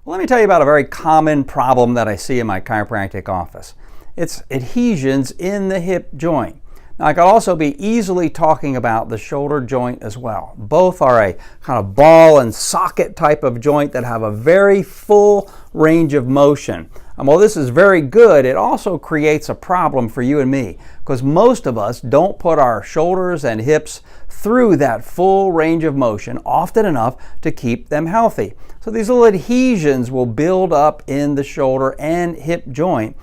Well, let me tell you about a very common problem that I see in my chiropractic office. It's adhesions in the hip joint. Now, I could also be easily talking about the shoulder joint as well. Both are a kind of ball and socket type of joint that have a very full range of motion. And while this is very good, it also creates a problem for you and me because most of us don't put our shoulders and hips through that full range of motion often enough to keep them healthy. So these little adhesions will build up in the shoulder and hip joint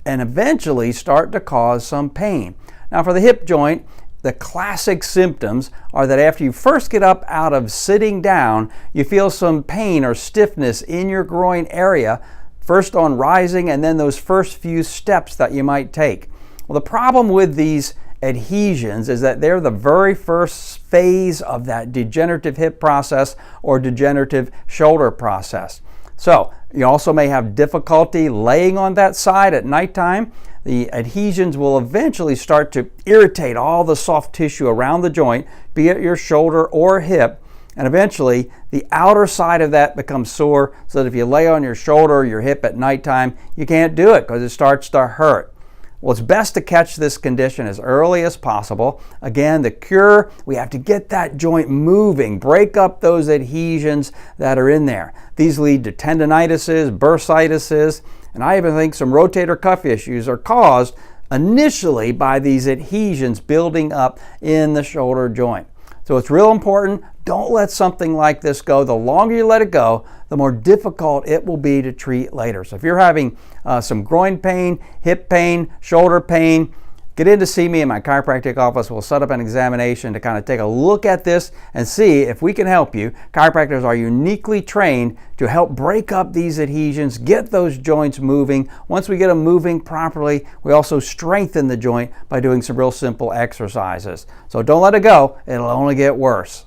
and eventually start to cause some pain. Now, for the hip joint, the classic symptoms are that after you first get up out of sitting down, you feel some pain or stiffness in your groin area, first on rising and then those first few steps that you might take. Well, the problem with these adhesions is that they're the very first phase of that degenerative hip process or degenerative shoulder process. So you also may have difficulty laying on that side at nighttime. The adhesions will eventually start to irritate all the soft tissue around the joint, be it your shoulder or hip, and eventually the outer side of that becomes sore so that if you lay on your shoulder or your hip at nighttime, you can't do it because it starts to hurt. Well, it's best to catch this condition as early as possible. Again, the cure, we have to get that joint moving, break up those adhesions that are in there. These lead to tendinitises, bursitis, and I even think some rotator cuff issues are caused initially by these adhesions building up in the shoulder joint. So it's real important, don't let something like this go. The longer you let it go, the more difficult it will be to treat later. So if you're having some groin pain, hip pain, shoulder pain, get in to see me in my chiropractic office. We'll set up an examination to kind of take a look at this and see if we can help you. Chiropractors are uniquely trained to help break up these adhesions, get those joints moving. Once we get them moving properly, we also strengthen the joint by doing some real simple exercises. So don't let it go. It'll only get worse.